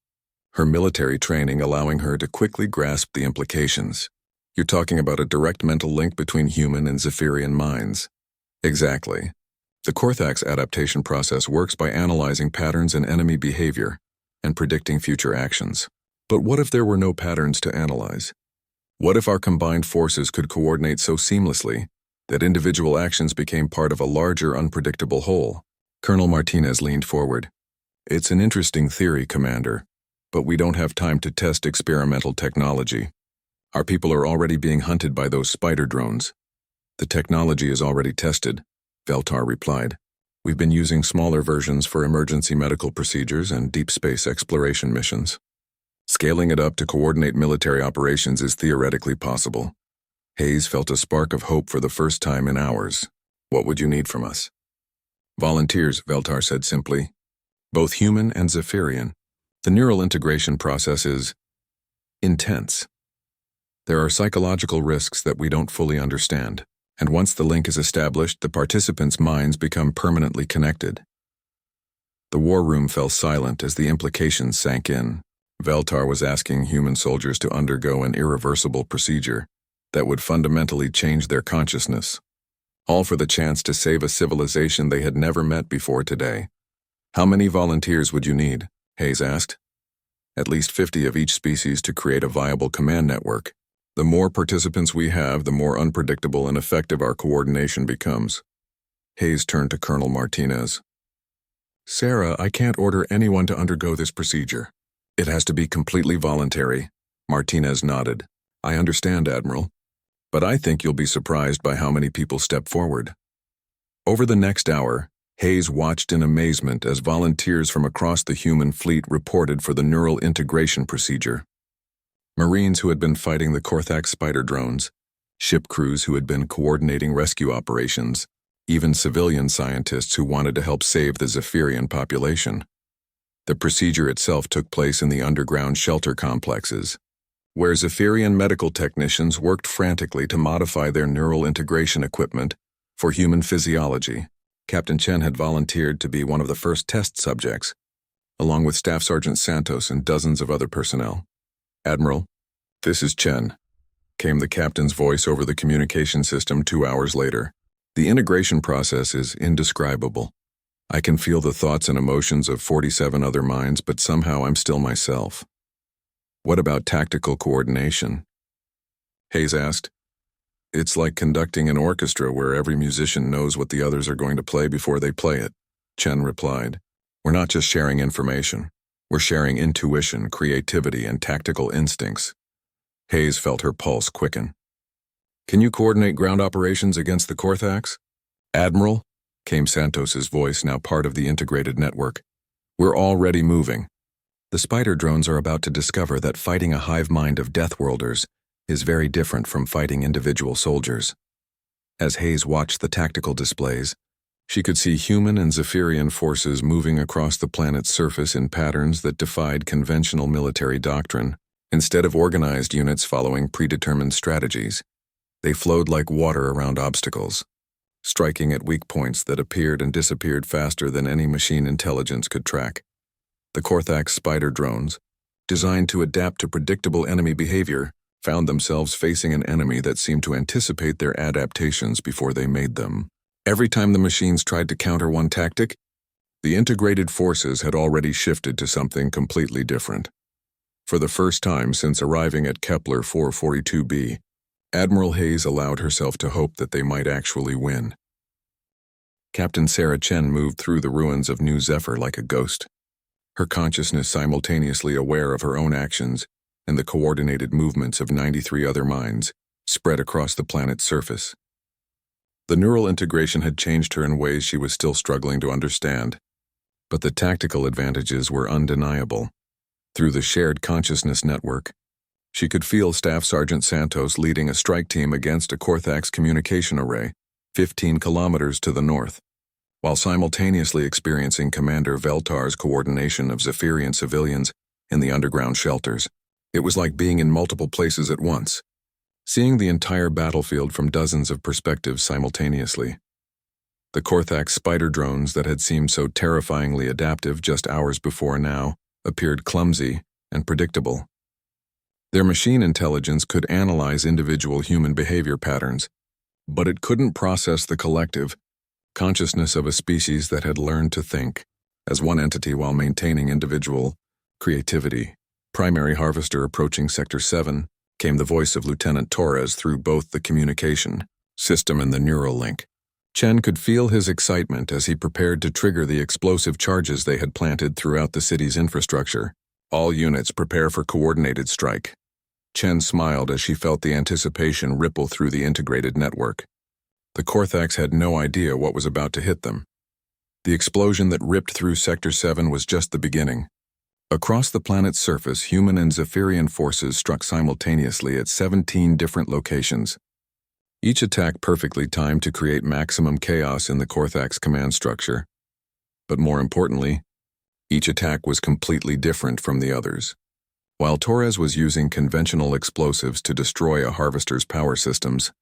her military training allowing her to quickly grasp the implications. You're talking about a direct mental link between human and Zephyrian minds. Exactly. The Korthax adaptation process works by analyzing patterns in enemy behavior and predicting future actions. But what if there were no patterns to analyze? What if our combined forces could coordinate so seamlessly that individual actions became part of a larger, unpredictable whole? Colonel Martinez leaned forward. It's an interesting theory, Commander, but we don't have time to test experimental technology. Our people are already being hunted by those spider drones. The technology is already tested, Veltar replied. We've been using smaller versions for emergency medical procedures and deep space exploration missions. Scaling it up to coordinate military operations is theoretically possible. Hayes felt a spark of hope for the first time in hours. What would you need from us? Volunteers, Veltar said simply. Both human and Zephyrian. The neural integration process is intense. There are psychological risks that we don't fully understand, and once the link is established, the participants' minds become permanently connected. The war room fell silent as the implications sank in. Veltar was asking human soldiers to undergo an irreversible procedure that would fundamentally change their consciousness, all for the chance to save a civilization they had never met before today. How many volunteers would you need? Hayes asked. At least 50 of each species to create a viable command network. The more participants we have, the more unpredictable and effective our coordination becomes. Hayes turned to Colonel Martinez. Sarah, I can't order anyone to undergo this procedure. It has to be completely voluntary. Martinez nodded. I understand, Admiral, but I think you'll be surprised by how many people step forward. Over the next hour, Hayes watched in amazement as volunteers from across the human fleet reported for the neural integration procedure. Marines who had been fighting the Korthax spider drones, ship crews who had been coordinating rescue operations, even civilian scientists who wanted to help save the Zephyrian population. The procedure itself took place in the underground shelter complexes, where Zephyrian medical technicians worked frantically to modify their neural integration equipment for human physiology. Captain Chen had volunteered to be one of the first test subjects, along with Staff Sergeant Santos and dozens of other personnel. Admiral, this is Chen, came the captain's voice over the communication system 2 hours later. The integration process is indescribable. I can feel the thoughts and emotions of 47 other minds, but somehow I'm still myself. What about tactical coordination? Hayes asked. It's like conducting an orchestra where every musician knows what the others are going to play before they play it, Chen replied. We're not just sharing information. We're sharing intuition, creativity, and tactical instincts. Hayes felt her pulse quicken. Can you coordinate ground operations against the Korthax? Admiral, came Santos's voice, now part of the integrated network. We're already moving. The spider drones are about to discover that fighting a hive mind of Deathworlders is very different from fighting individual soldiers. As Hayes watched the tactical displays, she could see human and Zephyrian forces moving across the planet's surface in patterns that defied conventional military doctrine. Instead of organized units following predetermined strategies, they flowed like water around obstacles, striking at weak points that appeared and disappeared faster than any machine intelligence could track. The Korthax spider drones, designed to adapt to predictable enemy behavior, found themselves facing an enemy that seemed to anticipate their adaptations before they made them. Every time the machines tried to counter one tactic, the integrated forces had already shifted to something completely different. For the first time since arriving at Kepler 442b, Admiral Hayes allowed herself to hope that they might actually win. Captain Sarah Chen moved through the ruins of New Zephyr like a ghost, her consciousness simultaneously aware of her own actions and the coordinated movements of 93 other minds spread across the planet's surface. The neural integration had changed her in ways she was still struggling to understand, but the tactical advantages were undeniable. Through the shared consciousness network, she could feel Staff Sergeant Santos leading a strike team against a Korthax communication array 15 kilometers to the north, while simultaneously experiencing Commander Veltar's coordination of Zephyrian civilians in the underground shelters. It was like being in multiple places at once. seeing the entire battlefield from dozens of perspectives simultaneously. The Korthax spider drones that had seemed so terrifyingly adaptive just hours before now appeared clumsy and predictable. Their machine intelligence could analyze individual human behavior patterns, but it couldn't process the collective consciousness of a species that had learned to think as one entity while maintaining individual creativity. Primary Harvester approaching Sector 7, came the voice of Lieutenant Torres through both the communication system and the neural link. Chen could feel his excitement as he prepared to trigger the explosive charges they had planted throughout the city's infrastructure. All units prepare for coordinated strike. Chen smiled as she felt the anticipation ripple through the integrated network. The Korthax had no idea what was about to hit them. The explosion that ripped through Sector 7 was just the beginning. Across the planet's surface, human and Zephyrian forces struck simultaneously at 17 different locations. Each attack perfectly timed to create maximum chaos in the Korthax command structure. But more importantly, each attack was completely different from the others. While Torres was using conventional explosives to destroy a harvester's power systems,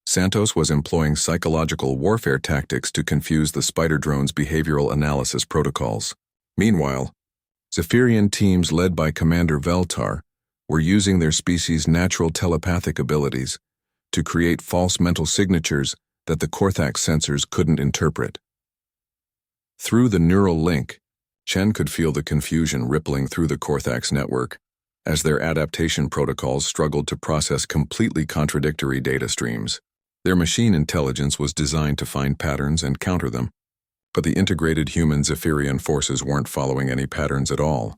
Santos was employing psychological warfare tactics to confuse the spider drone's behavioral analysis protocols. Meanwhile, Zephyrian teams led by Commander Veltar were using their species' natural telepathic abilities to create false mental signatures that the Korthax sensors couldn't interpret. Through the neural link, Chen could feel the confusion rippling through the Korthax network as their adaptation protocols struggled to process completely contradictory data streams. Their machine intelligence was designed to find patterns and counter them, but the integrated human Zephyrian forces weren't following any patterns at all.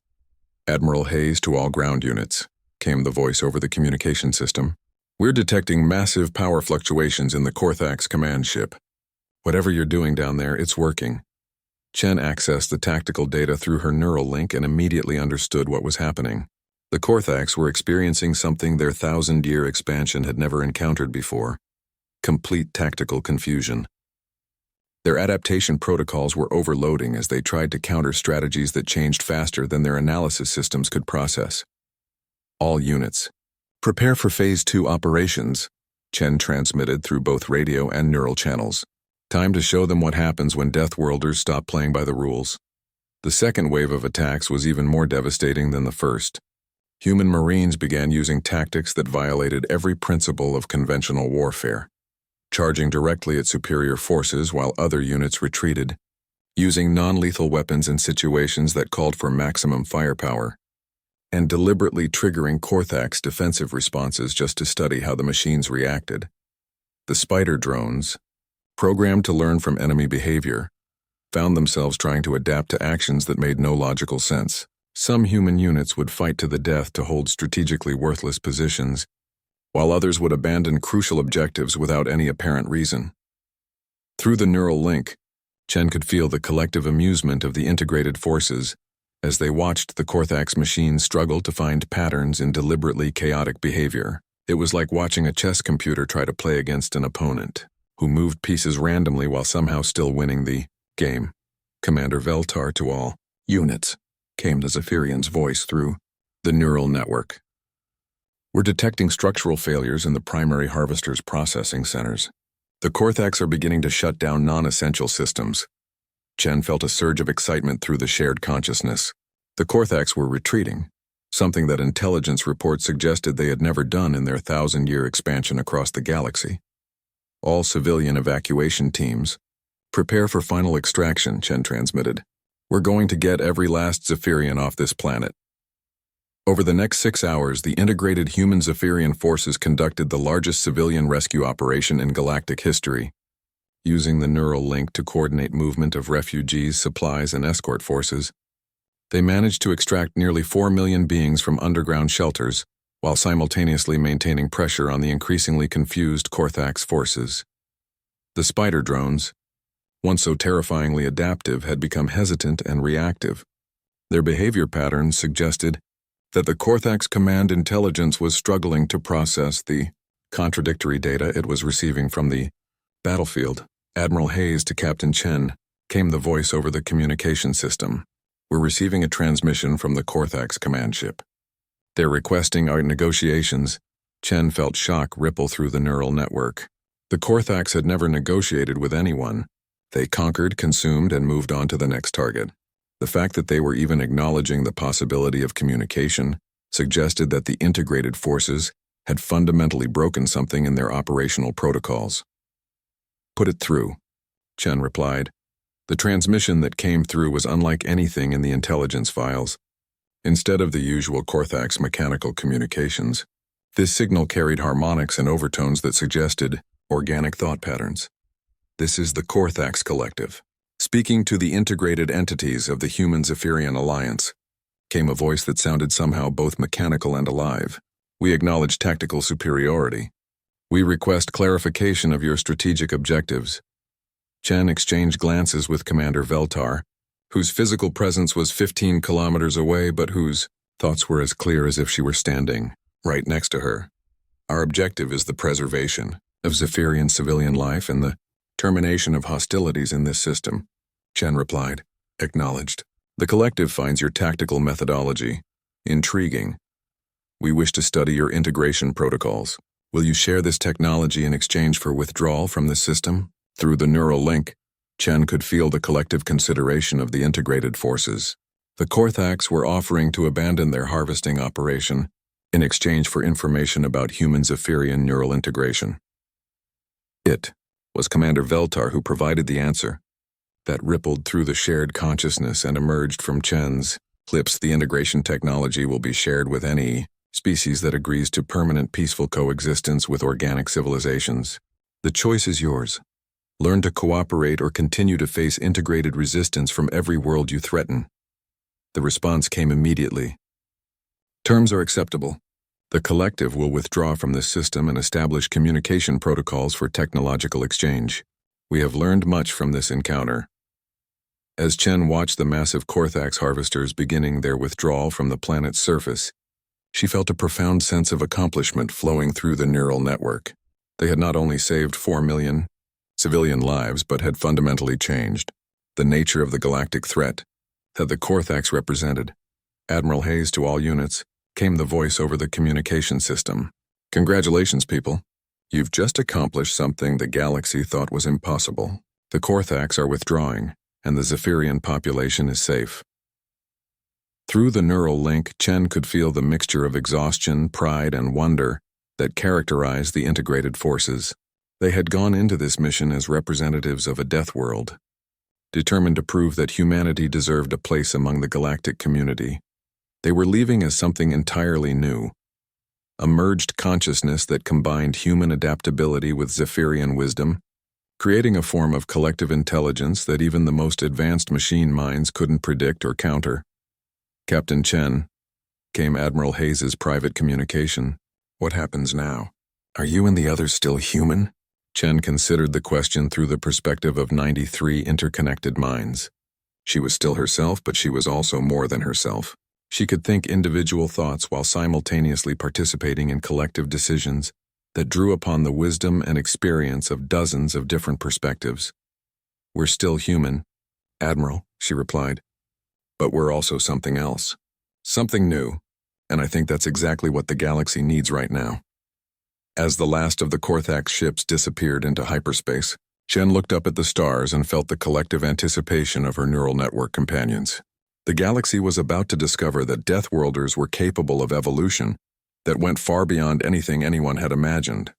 Admiral Hayes to all ground units, came the voice over the communication system. We're detecting massive power fluctuations in the Korthax command ship. Whatever you're doing down there, it's working. Chen accessed the tactical data through her neural link and immediately understood what was happening. The Korthax were experiencing something their 1,000-year expansion had never encountered before: complete tactical confusion. Their adaptation protocols were overloading as they tried to counter strategies that changed faster than their analysis systems could process. All units, prepare for Phase 2 operations, Chen transmitted through both radio and neural channels. Time to show them what happens when Deathworlders stop playing by the rules. The second wave of attacks was even more devastating than the first. Human Marines began using tactics that violated every principle of conventional warfare, charging directly at superior forces while other units retreated, using non-lethal weapons in situations that called for maximum firepower, and deliberately triggering Korthax defensive responses just to study how the machines reacted. The spider drones, programmed to learn from enemy behavior, found themselves trying to adapt to actions that made no logical sense. Some human units would fight to the death to hold strategically worthless positions, while others would abandon crucial objectives without any apparent reason. Through the neural link, Chen could feel the collective amusement of the integrated forces as they watched the Korthax machines struggle to find patterns in deliberately chaotic behavior. It was like watching a chess computer try to play against an opponent who moved pieces randomly while somehow still winning the game. Commander Veltar to all units, came the Zephyrian's voice through the neural network. We're detecting structural failures in the primary harvester's processing centers. The Korthax are beginning to shut down non-essential systems. Chen felt a surge of excitement through the shared consciousness. The Korthax were retreating, something that intelligence reports suggested they had never done in their 1,000-year expansion across the galaxy. All civilian evacuation teams, prepare for final extraction, Chen transmitted. We're going to get every last Zephyrian off this planet. Over the next 6 hours, the integrated human Zephyrian forces conducted the largest civilian rescue operation in galactic history, using the neural link to coordinate movement of refugees, supplies, and escort forces. They managed to extract nearly 4 million beings from underground shelters, while simultaneously maintaining pressure on the increasingly confused Korthax forces. The spider drones, once so terrifyingly adaptive, had become hesitant and reactive. Their behavior patterns suggested that the Korthax command intelligence was struggling to process the contradictory data it was receiving from the battlefield. Admiral Hayes to Captain Chen, came the voice over the communication system. We're receiving a transmission from the Korthax command ship. They're requesting our negotiations Chen felt shock ripple through the neural network. The Korthax had never negotiated with anyone. They conquered, consumed, and moved on to the next target. The fact that they were even acknowledging the possibility of communication suggested that the integrated forces had fundamentally broken something in their operational protocols. "Put it through," Chen replied. The transmission that came through was unlike anything in the intelligence files. Instead of the usual Korthax mechanical communications, this signal carried harmonics and overtones that suggested organic thought patterns. "This is the Korthax Collective, speaking to the integrated entities of the Human-Zephyrian Alliance," came a voice that sounded somehow both mechanical and alive. "We acknowledge tactical superiority. We request clarification of your strategic objectives." Chen exchanged glances with Commander Veltar, whose physical presence was 15 kilometers away but whose thoughts were as clear as if she were standing right next to her. "Our objective is the preservation of Zephyrian civilian life and the termination of hostilities in this system," Chen replied. "Acknowledged. The collective finds your tactical methodology intriguing. We wish to study your integration protocols. Will you share this technology in exchange for withdrawal from the system?" Through the neural link, Chen could feel the collective consideration of the integrated forces. The Korthax were offering to abandon their harvesting operation in exchange for information about human Zephyrian neural integration. It was Commander Veltar who provided the answer. That rippled through the shared consciousness and emerged from Chen's lips. "The integration technology will be shared with any species that agrees to permanent peaceful coexistence with organic civilizations. The choice is yours. Learn to cooperate or continue to face integrated resistance from every world you threaten." The response came immediately. "Terms are acceptable. The collective will withdraw from this system and establish communication protocols for technological exchange. We have learned much from this encounter." As Chen watched the massive Korthax harvesters beginning their withdrawal from the planet's surface, she felt a profound sense of accomplishment flowing through the neural network. They had not only saved 4 million civilian lives, but had fundamentally changed the nature of the galactic threat that the Korthax represented. "Admiral Hayes to all units," came the voice over the communication system. "Congratulations, people. You've just accomplished something the galaxy thought was impossible. The Korthax are withdrawing, and the Zephyrian population is safe." Through the neural link, Chen could feel the mixture of exhaustion, pride, and wonder that characterized the integrated forces. They had gone into this mission as representatives of a death world, determined to prove that humanity deserved a place among the galactic community. They were leaving as something entirely new, a merged consciousness that combined human adaptability with Zephyrian wisdom, creating a form of collective intelligence that even the most advanced machine minds couldn't predict or counter. "Captain Chen," came Admiral Hayes's private communication. "What happens now? Are you and the others still human?" Chen considered the question through the perspective of 93 interconnected minds. She was still herself, but she was also more than herself. She could think individual thoughts while simultaneously participating in collective decisions that drew upon the wisdom and experience of dozens of different perspectives. "We're still human, Admiral," she replied. "But we're also something else. Something new, and I think that's exactly what the galaxy needs right now." As the last of the Korthax ships disappeared into hyperspace, Chen looked up at the stars and felt the collective anticipation of her neural network companions. The galaxy was about to discover that Deathworlders were capable of evolution that went far beyond anything anyone had imagined.